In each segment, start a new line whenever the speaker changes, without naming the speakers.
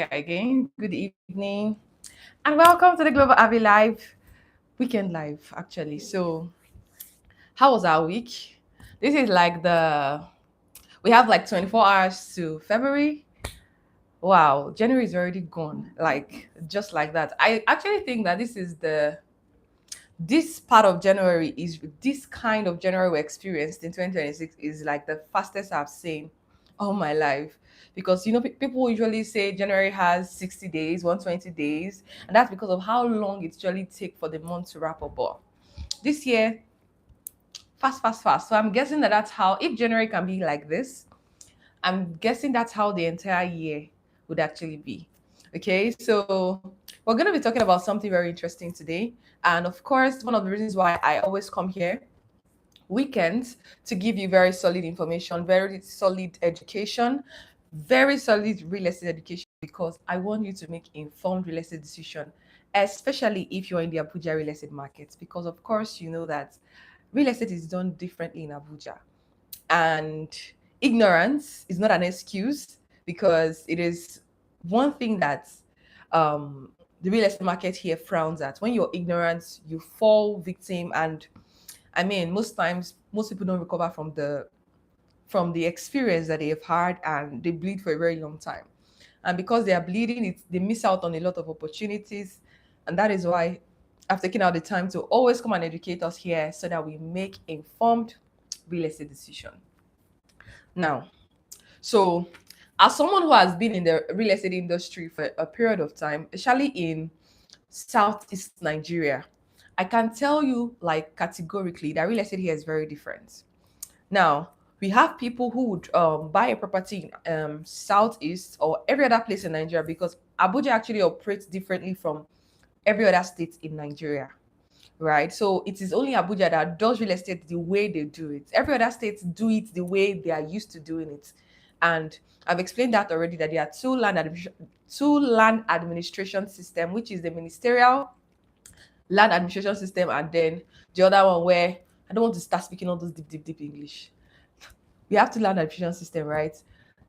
again. Good evening, and welcome to the Global Avi Live weekend live. Actually, so how was our week? This is like we have like 24 hours to February. Wow, January is already gone, like just like that. I actually think that this part of January is this kind of January we experienced in 2026 is like the fastest I've seen all my life. Because people usually say January has 60 days, 120 days, and that's because of how long it usually take for the month to wrap up. But this year, fast, fast, fast. So I'm guessing that that's how, if January can be like this, I'm guessing that's how the entire year would actually be. Okay, so we're going to be talking about something very interesting today. And of course, one of the reasons why I always come here weekends to give you very solid information, very solid education, very solid real estate education, because I want you to make informed real estate decision, especially if you're in the Abuja real estate market, because of course you know that real estate is done differently in Abuja, and ignorance is not an excuse, because it is one thing that the real estate market here frowns at. When you're ignorant, you fall victim, and I mean, most times, most people don't recover from the experience that they have had, and they bleed for a very long time. And because they are bleeding, they miss out on a lot of opportunities, and that is why I've taken out the time to always come and educate us here so that we make informed real estate decision. Now, so as someone who has been in the real estate industry for a period of time, especially in Southeast Nigeria, I can tell you like categorically that real estate here is very different. Now, we have people who would buy a property in Southeast or every other place in Nigeria, because Abuja actually operates differently from every other state in Nigeria, right? So it is only Abuja that does real estate the way they do it. Every other state do it the way they are used to doing it. And I've explained that already, that there are two land administration system, which is the ministerial land administration system, and then the other one where I don't want to start speaking all those deep English. We have two land administration system, right?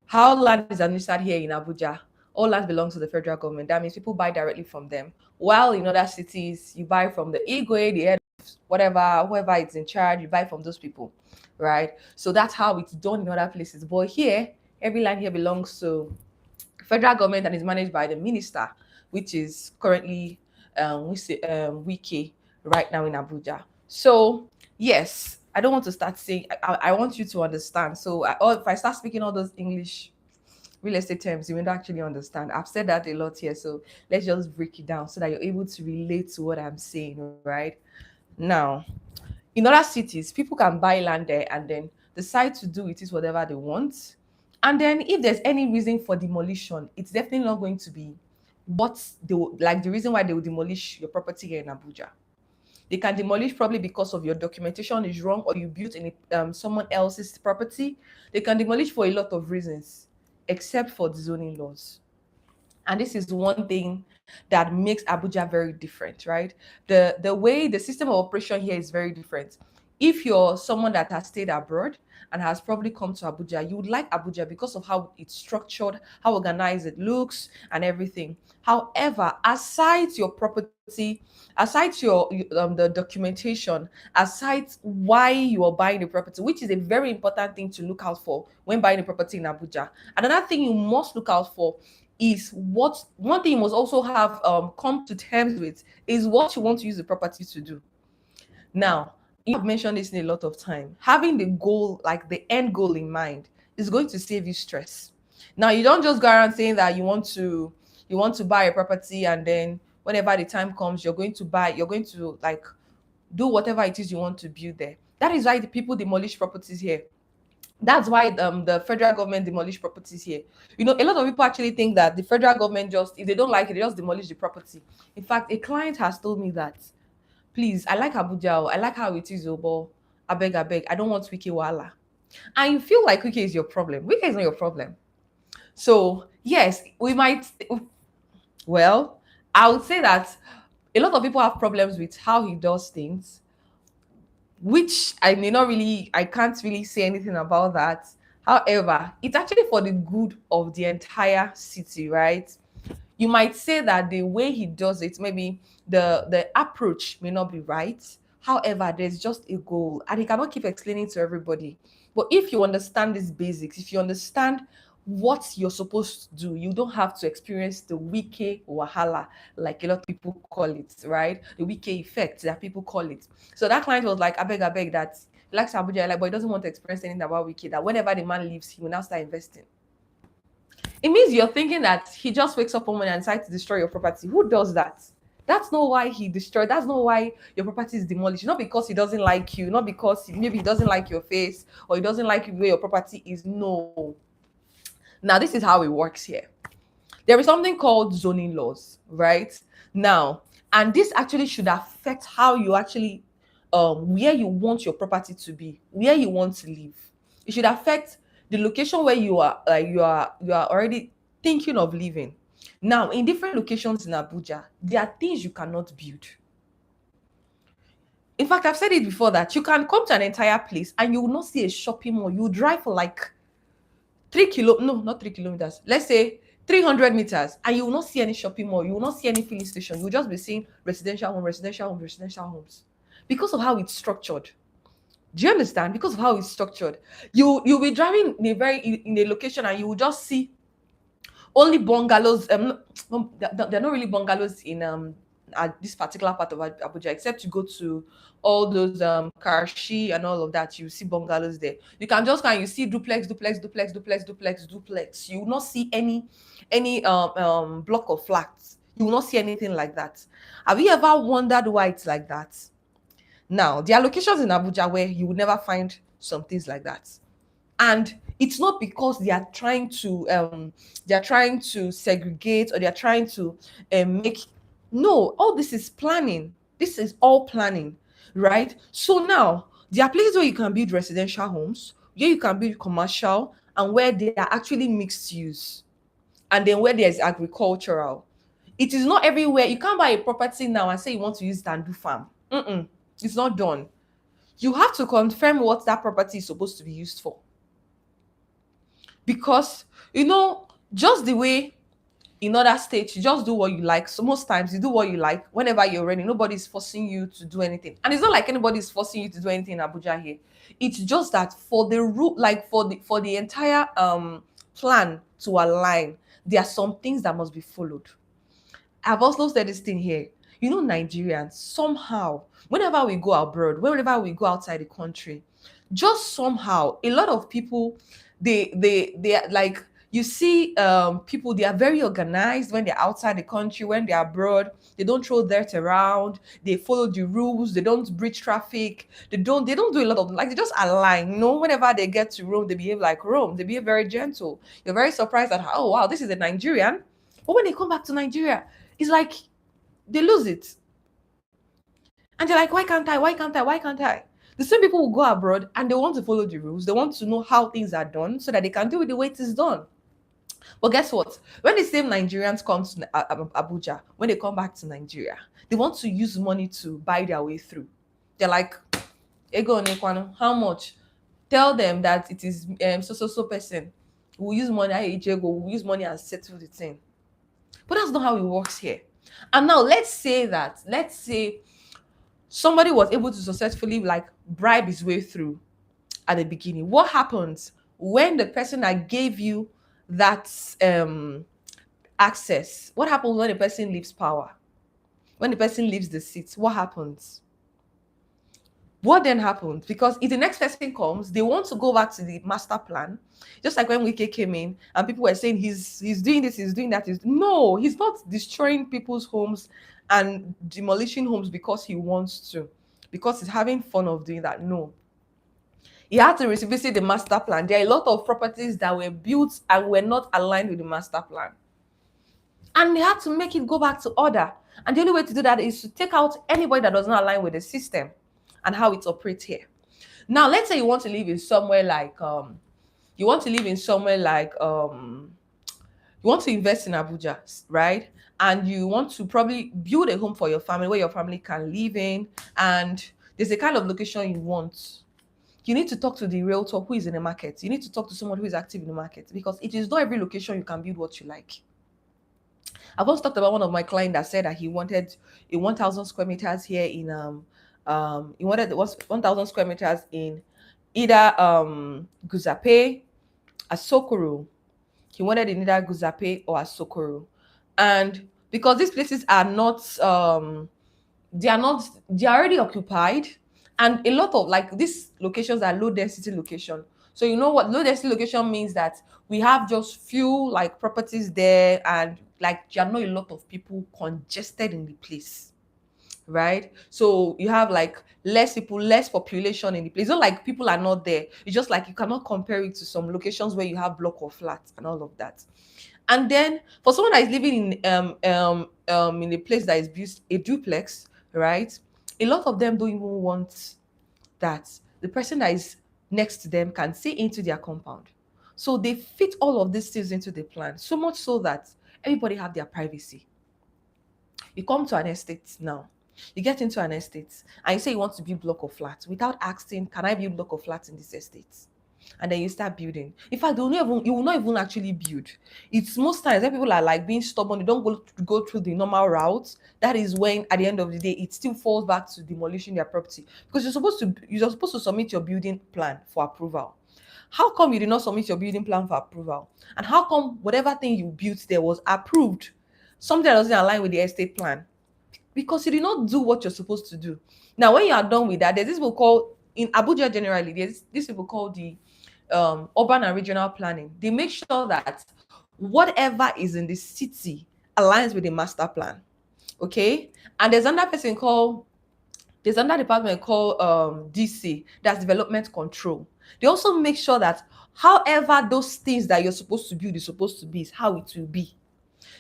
How land is administered here in Abuja, all land belongs to the federal government. That means people buy directly from them. While in other cities, you buy from the Igwe, the head of whatever, whoever is in charge, you buy from those people, right? So that's how it's done in other places. But here, every land here belongs to federal government and is managed by the minister, which is currently Wiki right now in Abuja. So yes, I don't want to start saying. I want you to understand. So if I start speaking all those English real estate terms, you won't actually understand. I've said that a lot here, so let's just break it down so that you're able to relate to what I'm saying. Right now, in other cities, people can buy land there and then decide to do it is whatever they want. And then if there's any reason for demolition, it's definitely not going to be what like the reason why they will demolish your property here in Abuja. They can demolish probably because of your documentation is wrong, or you built in someone else's property. They can demolish for a lot of reasons, except for the zoning laws. And this is one thing that makes Abuja very different, right? The way the system of operation here is very different. If you're someone that has stayed abroad and has probably come to Abuja, you would like Abuja because of how it's structured, how organized it looks, and everything. However, aside your property, aside the documentation, aside why you are buying the property, which is a very important thing to look out for when buying a property in Abuja. Another thing you must look out for is what one thing you must also have come to terms with is what you want to use the property to do. Now, I've mentioned this in a lot of time. Having the goal, like the end goal in mind, is going to save you stress. Now, you don't just go around saying that you want to buy a property, and then whenever the time comes, you're going to like do whatever it is you want to build there. That is why the people demolish properties here. That's why the federal government demolish properties here. A lot of people actually think that the federal government, just if they don't like it, they just demolish the property. In fact, a client has told me that, please, I like Abuja, I like how it is, but I beg, I don't want Wiki Wala. And you feel like Wiki is your problem. Wiki is not your problem. So yes, we might, well, I would say that a lot of people have problems with how he does things, which I can't really say anything about that. However, it's actually for the good of the entire city, right? You might say that the way he does it, maybe the approach may not be right. However, there's just a goal, and he cannot keep explaining to everybody. But if you understand these basics, if you understand what you're supposed to do, you don't have to experience the wiki wahala, like a lot of people call it, right? The wiki effect that people call it. So that client was like, I beg, that he likes Abuja, like, but he doesn't want to experience anything about wiki. That whenever the man leaves, he will now start investing. It means you're thinking that he just wakes up one morning and decides to destroy your property. Who does that? That's not why he destroyed. That's not why your property is demolished. Not because he doesn't like you, not because maybe he doesn't like your face or he doesn't like the way your property is. No. Now, this is how it works here. There is something called zoning laws, right? Now, and this actually should affect how you actually, where you want your property to be, where you want to live. It should affect the location where you are already thinking of living. Now, in different locations in Abuja, there are things you cannot build. In fact, I've said it before that you can come to an entire place and you will not see a shopping mall. You drive for like 3 kilometers. Let's say 300 meters, and you will not see any shopping mall. You will not see any filling station. You will just be seeing residential homes, because of how it's structured. Do you understand? Because of how it's structured, you'll be driving in a location and you will just see only bungalows. They're not really bungalows in at this particular part of Abuja, except you go to all those Karshi and all of that. You see bungalows there. You can just you see duplex. You will not see any block of flats. You will not see anything like that. Have you ever wondered why it's like that? Now, there are locations in Abuja where you would never find some things like that. And it's not because they are trying to segregate, or they are trying to make. No, all this is planning. This is all planning, right? So now there are places where you can build residential homes, where you can build commercial, and where they are actually mixed use, and then where there's agricultural. It is not everywhere. You can't buy a property now and say you want to use it and do farm. It's not done. You have to confirm what that property is supposed to be used for. Because, just the way in other states, you just do what you like. So most times you do what you like whenever you're ready. Nobody's forcing you to do anything. And it's not like anybody's forcing you to do anything in Abuja here. It's just that for the route, like for the entire plan to align, there are some things that must be followed. I've also said this thing here. Nigerians, somehow, whenever we go abroad, whenever we go outside the country, just somehow, a lot of people, they are like, you see people, they are very organized when they're outside the country. When they're abroad, they don't throw dirt around, they follow the rules, they don't breach traffic, they don't do a lot of, like, they just align. Whenever they get to Rome, they behave like Rome, they behave very gentle. You're very surprised that, oh wow, this is a Nigerian. But when they come back to Nigeria, it's like they lose it. And they're like, why can't I? The same people will go abroad and they want to follow the rules. They want to know how things are done so that they can do it the way it is done. But guess what? When the same Nigerians come to Abuja, when they come back to Nigeria, they want to use money to buy their way through. They're like, Ego Nekwano, how much? Tell them that it is so person. We'll use money, we'll use money and settle the thing. But that's not how it works here. And now let's say somebody was able to successfully bribe his way through at the beginning. What happens when the person that gave you that access? What happens when the person leaves power? When the person leaves the seat, what happens? What then happens? Because if the next person comes, they want to go back to the master plan. Just like when Wike came in and people were saying he's doing this, he's doing that. No, he's not destroying people's homes and demolishing homes because he wants to, because he's having fun of doing that. No. He had to revisit the master plan. There are a lot of properties that were built and were not aligned with the master plan. And they had to make it go back to order. And the only way to do that is to take out anybody that doesn't align with the system and how it operates here. Now, let's say you want to live in somewhere like you want to invest in Abuja, right? And you want to probably build a home for your family where your family can live in, and there's a kind of location you want. You need to talk to the realtor who is in the market. You need to talk to someone who is active in the market, because it is not every location you can build what you like. I've also talked about one of my clients that said that he wanted a 1,000 square meters here in he wanted 1,000 square meters in either Guzape, Asokoro. He wanted in either Guzape or Asokoro, and because these places are not they are already occupied, and a lot of like these locations are low density location. So you know what low density location means, that we have just few like properties there, and like there are not a lot of people congested in the place, right? So you have like less people, less population in the place. It's not like people are not there. It's just like you cannot compare it to some locations where you have block of flats and all of that. And then for someone that is living in a place that is built a duplex, right? A lot of them don't even want that the person that is next to them can see into their compound. So they fit all of these things into the plan, so much so that everybody have their privacy. You come to an estate now. You get into an estate and you say you want to build block of flats without asking, can I build block of flats in this estate? And then you start building. In fact, you will not even actually build. It's most times when people are like being stubborn, they don't go through the normal route. That is when, at the end of the day, it still falls back to demolishing their property, because you're supposed to submit your building plan for approval. How come you did not submit your building plan for approval? And how come whatever thing you built there was approved? Something that doesn't align with the estate plan, because you did not do what you're supposed to do. Now, when you are done with that, there's this people called in Abuja generally. There's this people called the urban and regional planning. They make sure that whatever is in the city aligns with the master plan. Okay, and there's another department called DC, that's development control. They also make sure that however those things that you're supposed to build is supposed to be is how it will be.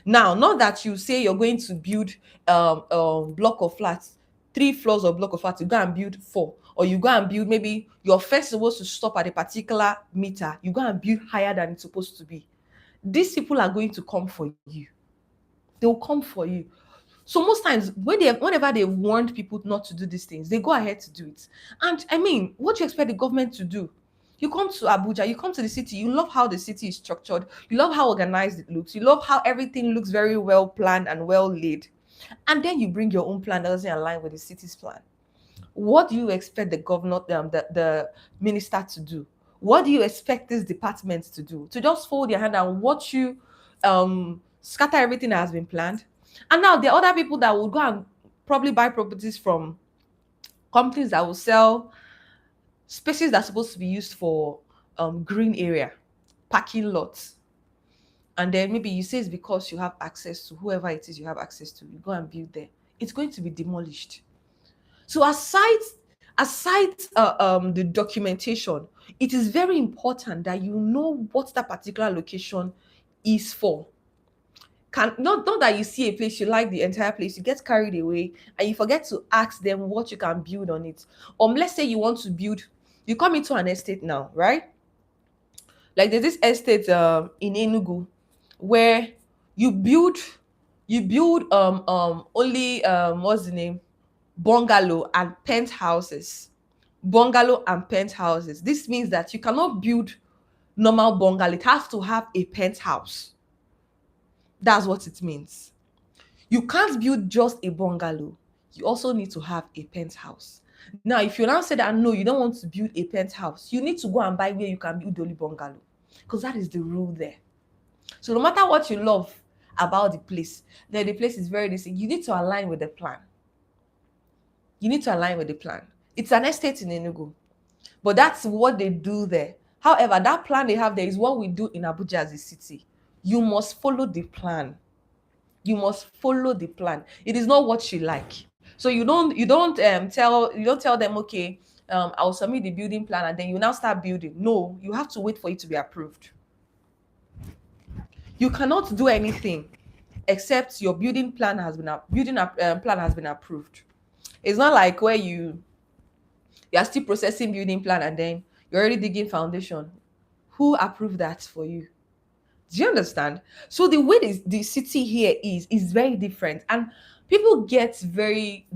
Now, not that you say you're going to build block of flats, 3 floors of block of flats, you go and build 4, or you go and build maybe your first supposed to stop at a particular meter, you go and build higher than it's supposed to be. These people are going to come for you. They will come for you. So most times whenever they warned people not to do these things, they go ahead to do it. And I mean, what do you expect the government to do? You come to Abuja, you come to the city, you love how the city is structured, you love how organized it looks, you love how everything looks very well planned and well laid. And then you bring your own plan that doesn't align with the city's plan. What do you expect the governor, the minister to do? What do you expect this department to do? To just fold their hand and watch you scatter everything that has been planned? And now there are other people that will go and probably buy properties from companies that will sell spaces that's supposed to be used for green area, parking lots. And then maybe you say it's because you have access to whoever it is you have access to, you go and build there. It's going to be demolished. So aside the documentation, it is very important that you know what that particular location is for. Not that you see a place, you like the entire place, you get carried away and you forget to ask them what you can build on it. Let's say you want to build, you come into an estate now, right? Like there's this estate in Enugu where you build only what's the name, bungalow and penthouses. Bungalow and penthouses. This means that you cannot build normal bungalow, it has to have a penthouse. That's what it means. You can't build just a bungalow. You also need to have a penthouse. Now, if you now say that no, you don't want to build a penthouse, you need to go and buy where you can build only bungalow, because that is the rule there. So no matter what you love about the place, then the place is very decent. You need to align with the plan. You need to align with the plan. It's an estate in Enugu, but that's what they do there. However, that plan they have there is what we do in Abuja as a city. You must follow the plan. You must follow the plan. It is not what you like. So you don't tell them, okay, I'll submit the building plan and then you now start building. No, you have to wait for it to be approved. You cannot do anything except your building plan has been approved. It's not like where you are still processing building plan and then you're already digging foundation. Who approved that for you? Do you understand? So the way the city here is very different, and people get very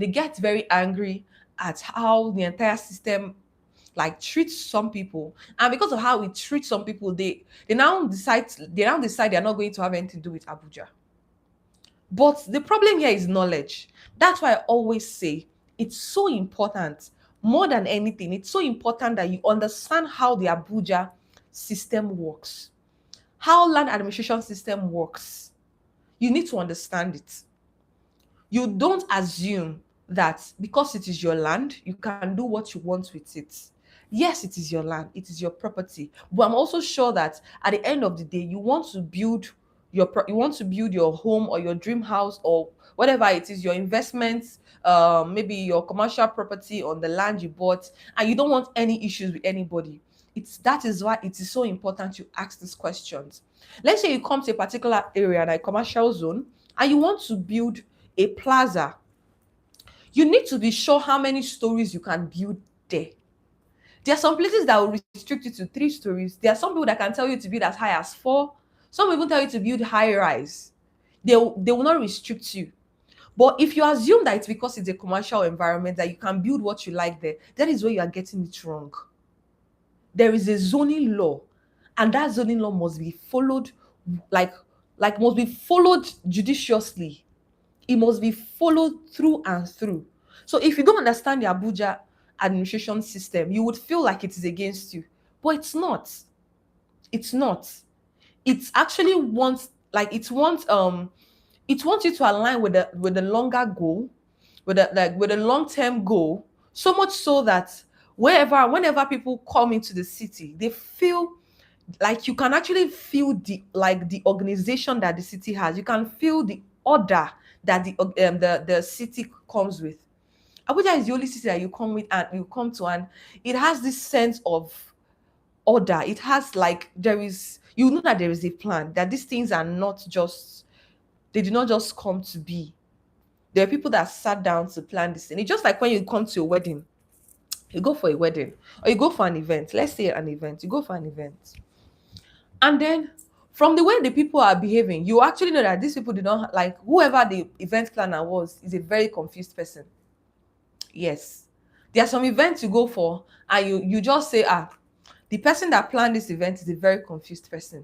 angry at how the entire system like treats some people, and because of how it treats some people, they now decide they're not going to have anything to do with Abuja. But the problem here is knowledge. That's why I always say it's so important, more than anything, it's so important that you understand how the Abuja system works, how land administration system works. You need to understand it. You don't assume that because it is your land, you can do what you want with it. Yes, it is your land, it is your property. But I'm also sure that at the end of the day, you want to build you want to build your home or your dream house or whatever it is, your investments, maybe your commercial property on the land you bought, and you don't want any issues with anybody. It's that is why it is so important you ask these questions. Let's say you come to a particular area, like commercial zone, and you want to build a plaza. You need to be sure how many stories you can build there. There are some places that will restrict you to 3 stories. There are some people that can tell you to build as high as 4. Some even tell you to build high rise. They will not restrict you. But if you assume that it's because it's a commercial environment that you can build what you like there, that is where you are getting it wrong. There is a zoning law, and that zoning law must be followed, like must be followed judiciously. It must be followed through and through. So if you don't understand the Abuja administration system, you would feel like it is against you. But it's not. It's not. It's actually wants like it wants you to align with the longer goal, with the long-term goal, so much so that whenever people come into the city, they feel like you can actually feel the organization that the city has. You can feel the order that the city comes with. Abuja is the only city that you come with and you come to, and it has this sense of order. It has like there is you know that there is a plan, that these things are not just they did not just come to be. There are people that sat down to plan this thing. It's just like when you come to a wedding, you go for a wedding or you go for an event. Let's say an event, you go for an event. And then from the way the people are behaving, you actually know that these people did not like whoever the event planner was is a very confused person. Yes. There are some events you go for and you just say, the person that planned this event is a very confused person.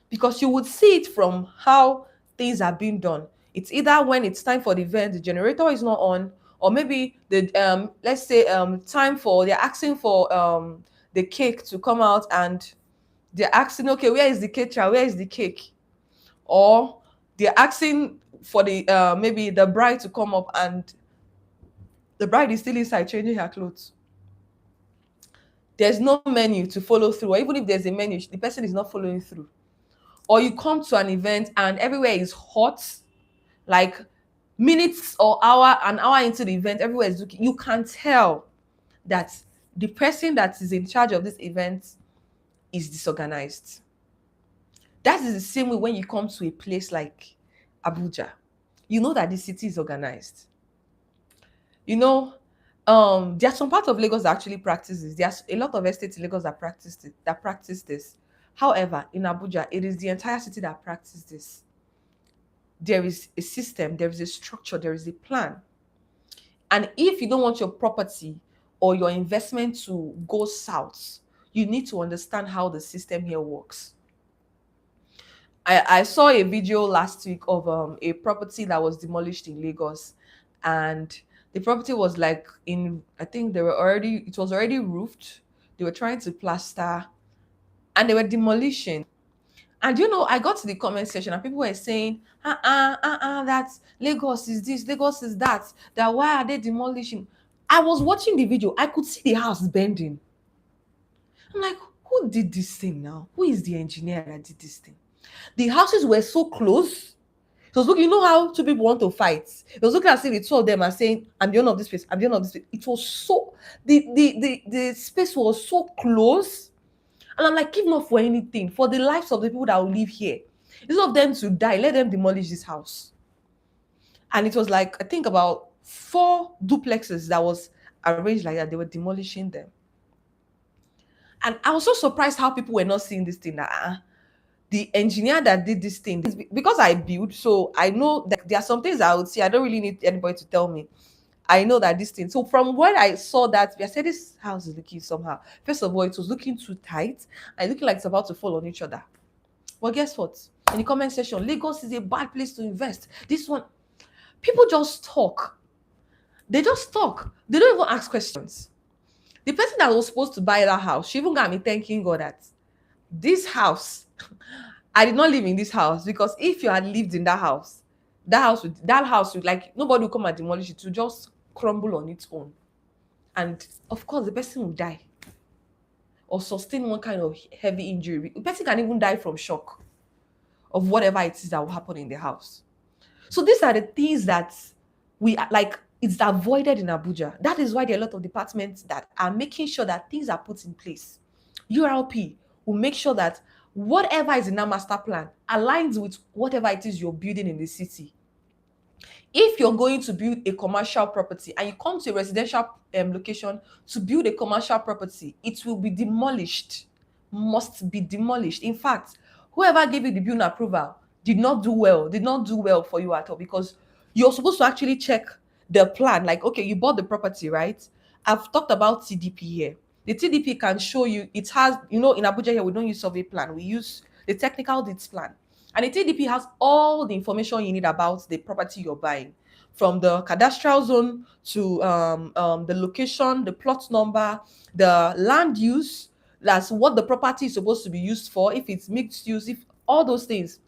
Because you would see it from how things are being done. It's either when it's time for the event, the generator is not on, or maybe the let's say time for they're asking for the cake to come out, and they're asking, okay, where is the caterer? Where is the cake? Or they're asking for the maybe the bride to come up, and the bride is still inside changing her clothes. There's no menu to follow through, or even if there's a menu, the person is not following through. Or you come to an event and everywhere is hot, like minutes or an hour into the event, everywhere is looking. You can tell that the person that is in charge of this event is disorganized. That is the same way when you come to a place like Abuja. You know that the city is organized. You know, there's some part of Lagos that actually practice this. There's a lot of estates in Lagos that practice this. However, in Abuja, it is the entire city that practice this. There is a system, there is a structure, there is a plan. And if you don't want your property or your investment to go south, you need to understand how the system here works. I saw a video last week of a property that was demolished in Lagos, and the property was like I think it was already roofed. They were trying to plaster and they were demolishing. And I got to the comment section and people were saying, that Lagos is this, Lagos is that why are they demolishing? I was watching the video, I could see the house bending. I'm like, who did this thing now? Who is the engineer that did this thing? The houses were so close. It was looking, how two people want to fight. It was looking as if the two of them are saying, I'm the owner of this place, I'm the owner of this place. It was so, the space was so close. And I'm like, if not for anything, for the lives of the people that will live here, instead of them to die, let them demolish this house. And it was like, I think about 4 duplexes that was arranged like that. They were demolishing them. And I was so surprised how people were not seeing this thing. That the engineer that did this thing, because I build, so I know that there are some things I would see. I don't really need anybody to tell me. I know that this thing. So from when I saw that, I said this house is looking somehow. First of all, it was looking too tight and looking like it's about to fall on each other. Well, guess what? in the comment section, Lagos is a bad place to invest. This one, people just talk. They just talk. They don't even ask questions. The person that was supposed to buy that house, she even got me thanking God that this house, I did not live in this house, because if you had lived in that house would like, nobody would come and demolish it, to just crumble on its own. And of course, the person will die or sustain one kind of heavy injury. The person can even die from shock of whatever it is that will happen in the house. So these are the things that we like, it's avoided in Abuja. That is why there are a lot of departments that are making sure that things are put in place. URLP will make sure that whatever is in our master plan aligns with whatever it is you're building in the city. If you're going to build a commercial property and you come to a residential location to build a commercial property, it will be demolished, must be demolished. In fact, whoever gave you the building approval did not do well for you at all, because you're supposed to actually check the plan. Like, okay, you bought the property, right? I've talked about TDP here. The TDP can show you, it has, in Abuja here, we don't use survey plan, we use the technical deeds plan. And the TDP has all the information you need about the property you're buying, from the cadastral zone to the location, the plot number, the land use, that's what the property is supposed to be used for, if it's mixed use, if all those things,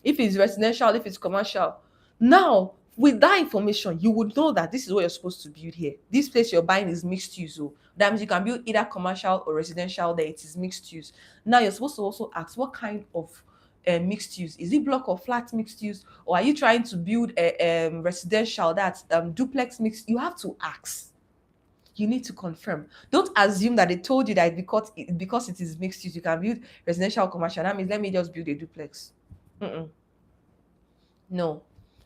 if it's residential, if it's commercial. Now, with that information, you would know that this is what you're supposed to build here. This place you're buying is mixed use. So that means you can build either commercial or residential there. It is mixed use. Now, you're supposed to also ask, what kind of mixed use? Is it block or flat mixed use? Or are you trying to build a residential, that's duplex mixed? You have to ask. You need to confirm. Don't assume that they told you that because it is mixed use, you can build residential or commercial. That means let me just build a duplex. Mm-mm. No,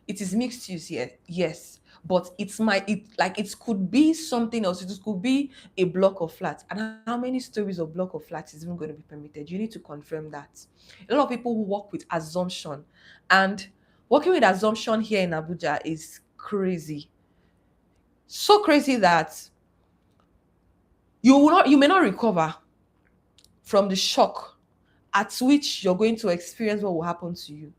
it is mixed use here, yes, but it could be something else. It could be a block of flats. And how many stories of block of flats is even going to be permitted? You need to confirm that. A lot of people who work with assumption, and working with assumption here in Abuja is crazy. So crazy that you may not recover from the shock at which you're going to experience what will happen to you.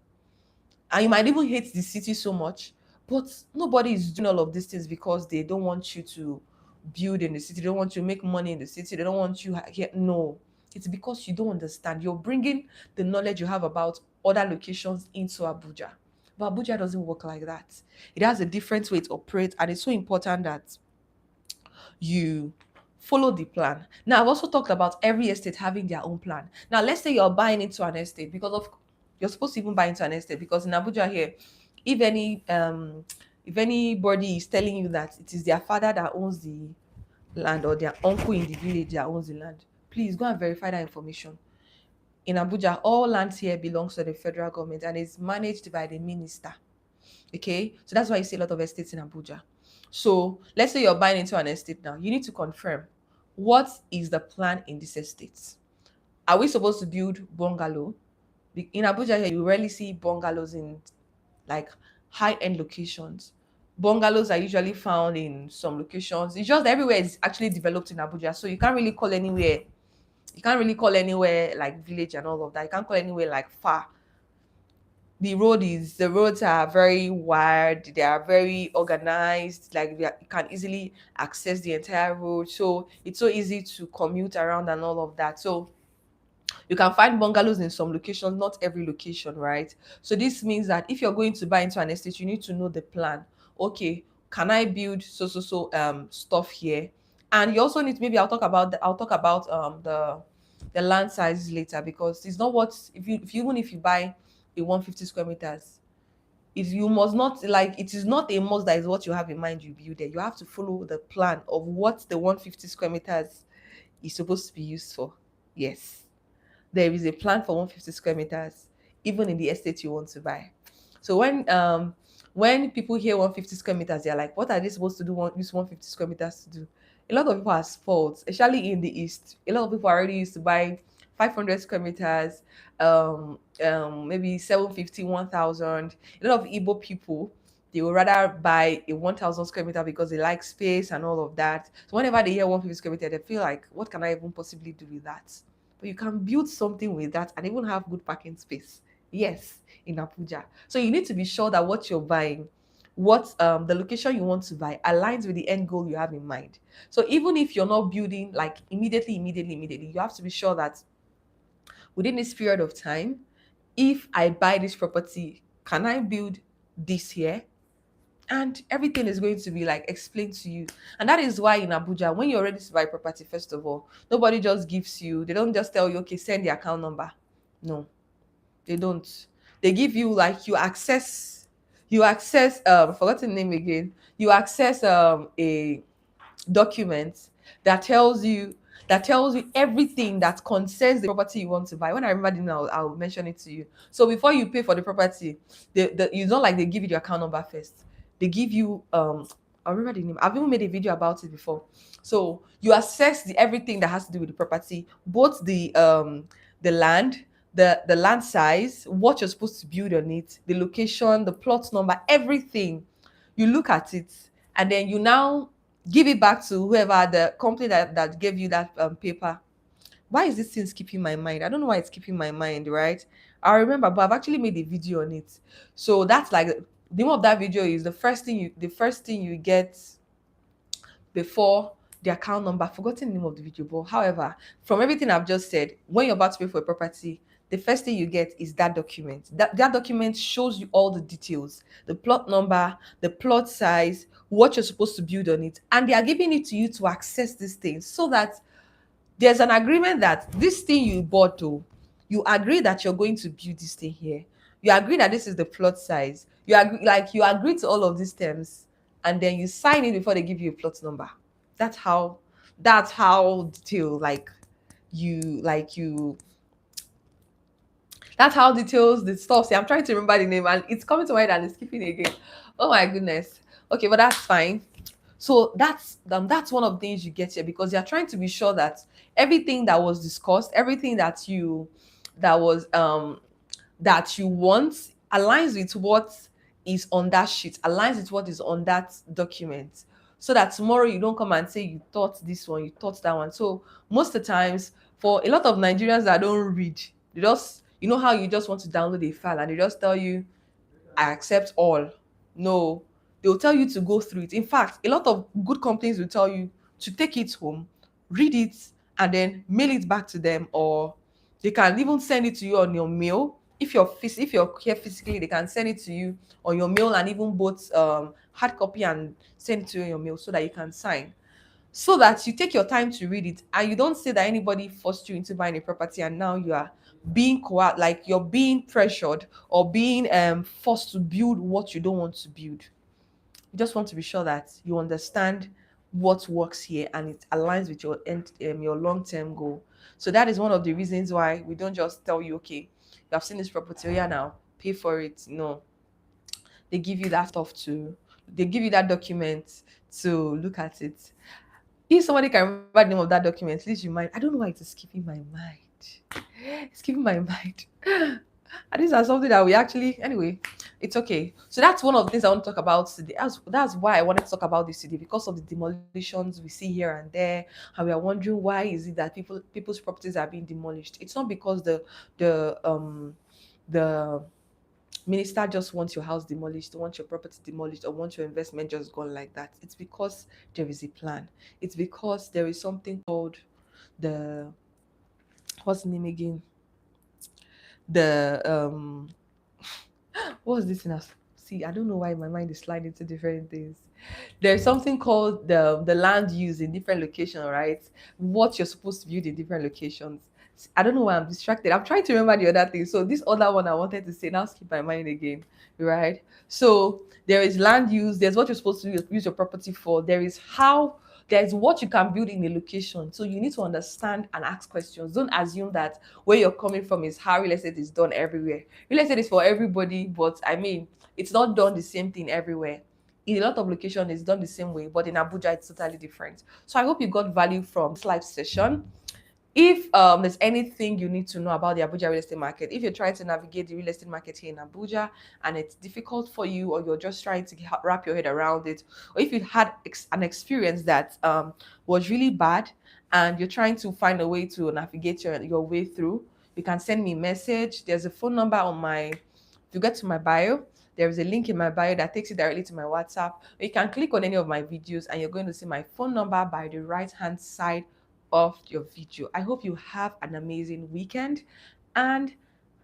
And you might even hate the city so much, but nobody is doing all of these things because they don't want you to build in the city. They don't want you to make money in the city. They don't want you here. No, it's because you don't understand. You're bringing the knowledge you have about other locations into Abuja. But Abuja doesn't work like that. It has a different way it operates, and it's so important that you follow the plan. Now, I've also talked about every estate having their own plan. Now, let's say you're buying into an estate, because of you're supposed to even buy into an estate, because in Abuja here, if anybody is telling you that it is their father that owns the land, or their uncle in the village that owns the land, please go and verify that information. In Abuja, all lands here belongs to the federal government and is managed by the minister. Okay, so that's why you see a lot of estates in Abuja. So let's say you're buying into an estate now. You need to confirm, what is the plan in this estate? Are we supposed to build bungalow? In Abuja here, you rarely see bungalows in like high-end locations. Bungalows are usually found in some locations. It's just everywhere is actually developed in Abuja. So you can't really call anywhere like village and all of that. You can't call anywhere like far. The roads are very wide, they are very organized, like you can easily access the entire road, so it's so easy to commute around and all of that. So you can find bungalows in some locations, not every location, right? So this means that if you're going to buy into an estate, you need to know the plan. Okay, can I build stuff here? And you also need to, maybe I'll talk about the land size later, because it's not what, if you buy a 150 square meters, if you must not, like, it is not a must that is what you have in mind you build there. You have to follow the plan of what the 150 square meters is supposed to be used for. Yes, there is a plan for 150 square meters, even in the estate you want to buy. So when people hear 150 square meters, they're like, what are they supposed to use 150 square meters to do? A lot of people have faults, especially in the east. A lot of people are already used to buy 500 square meters, maybe 750, 1,000. A lot of Igbo people, they would rather buy a 1,000 square meter because they like space and all of that. So whenever they hear 150 square meter, they feel like, what can I even possibly do with that? But you can build something with that and even have good parking space. Yes, in Abuja. So you need to be sure that what you're buying, what the location you want to buy aligns with the end goal you have in mind. So even if you're not building like immediately, you have to be sure that within this period of time, if I buy this property, can I build this here? And everything is going to be like explained to you. And that is why in Abuja, when you're ready to buy property, first of all, nobody just gives you, they don't just tell you, okay, send the account number. No, they don't. They give you like you access forgotten the name again. You access a document that tells you everything that concerns the property you want to buy. When I remember the name, I'll mention it to you. So before you pay for the property, you don't like they give you the account number first. They give you I remember the name. I've even made a video about it before. So you assess the everything that has to do with the property, both the land, the land size, what you're supposed to build on it, the location, the plot number, everything. You look at it, and then you now give it back to whoever the company that gave you that paper. Why is this thing keeping my mind? I don't know why it's keeping my mind, right? I remember, but I've actually made a video on it. So that's like the name of that video is the first thing you get before the account number. I've forgotten the name of the video, but however, from everything I've just said, when you're about to pay for a property, the first thing you get is that document. That document shows you all the details, the plot number, the plot size, what you're supposed to build on it, and they are giving it to you to access these things so that there's an agreement that this thing you bought, though, you agree that you're going to build this thing here. You agree that this is the plot size. You agree to all of these terms, and then you sign it before they give you a plot number. That's how. That's how detailed. You. That's how details the stuff. See, I'm trying to remember the name, and it's coming to my head and it's skipping again. Oh my goodness. Okay, but that's fine. So that's one of the things you get here because you're trying to be sure that everything that was discussed, everything that you want aligns with what is on that sheet, aligns with what is on that document. So that tomorrow you don't come and say you thought this one, you thought that one. So most of the times, for a lot of Nigerians that don't read, they just how you just want to download a file and they just tell you I accept all. No, they'll tell you to go through it. In fact, a lot of good companies will tell you to take it home, read it, and then mail it back to them, or they can even send it to you on your mail. If you're here physically, they can send it to you on your mail and even both hard copy and send it to you on your mail so that you can sign. So that you take your time to read it and you don't say that anybody forced you into buying a property and now you are being like you're being pressured or being forced to build what you don't want to build. You just want to be sure that you understand what works here and it aligns with your long-term goal. So that is one of the reasons why we don't just tell you, okay, you have seen this property, oh yeah, now pay for it. No, they give you that stuff to they give you that document to look at it. If somebody can remember the name of that document, please remind. I don't know why it is keeping my mind. It's keeping my mind. And these are something that we actually, anyway, it's okay. So that's one of the things I want to talk about today. That's why I wanted to talk about this today, because of the demolitions we see here and there, and we are wondering why is it that people's properties are being demolished. It's not because the minister just wants your house demolished, wants your property demolished, or wants your investment just gone like that. It's because there is a plan. It's because there is something called the what's the name again? The what's this in us? See, I don't know why my mind is sliding to different things. There's something called the land use in different locations, right? What you're supposed to build in different locations. I don't know why I'm distracted. I'm trying to remember the other thing. So this other one I wanted to say now skip my mind again, right? So there is land use. There's what you're supposed to use your property for. There's what you can build in a location. So you need to understand and ask questions. Don't assume that where you're coming from is how real estate is done everywhere. Real estate is for everybody, but I mean, it's not done the same thing everywhere. In a lot of locations, it's done the same way, but in Abuja, it's totally different. So I hope you got value from this live session. If there's anything you need to know about the Abuja real estate market, if you're trying to navigate the real estate market here in Abuja and it's difficult for you, or you're just trying to wrap your head around it, or if you had an experience that was really bad and you're trying to find a way to navigate your way through, You can send me a message. There's a phone number on my, if you get to my bio, there is a link in my bio that takes you directly to my WhatsApp. Or you can click on any of my videos and you're going to see my phone number by the right hand side of your video. I hope you have an amazing weekend and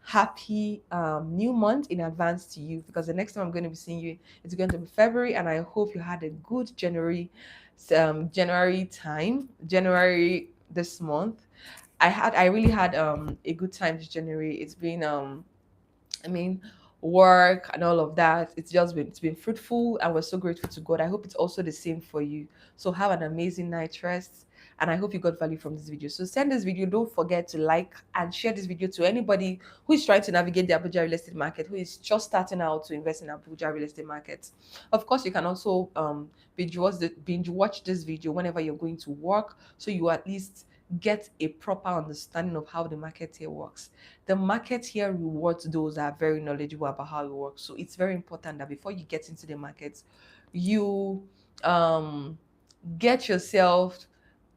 happy new month in advance to you, because the next time I'm going to be seeing you, it's going to be February, and I hope you had a good January time, January this month. I really had a good time this January. It's been I mean, work and all of that. It's been fruitful, and we're so grateful to God. I hope it's also the same for you. So have an amazing night rest, and I hope you got value from this video. So send this video. Don't forget to like and share this video to anybody who is trying to navigate the Abuja real estate market, who is just starting out to invest in Abuja real estate market. Of course, you can also binge watch this video whenever you're going to work, so you at least get a proper understanding of how the market here works. The market here rewards those that are very knowledgeable about how it works. So it's very important that before you get into the market, you um, get yourself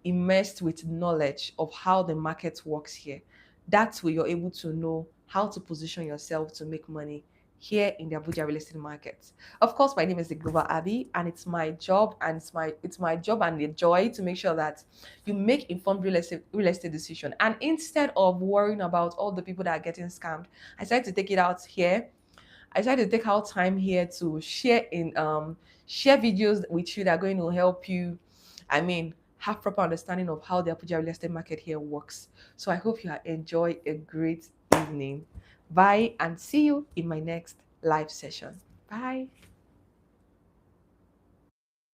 immersed with knowledge of how the market works here. That's where you're able to know how to position yourself to make money here in the Abuja real estate market. Of course, my name is the Global Abby, and it's my job, and it's my job and a joy to make sure that you make informed real estate decision. And instead of worrying about all the people that are getting scammed, I decided to take it out here. I decided to take out time here to share videos with you that are going to help you. I mean, have proper understanding of how the Abuja real estate market here works. So I hope you enjoy a great evening. Bye, and see you in my next live session. Bye.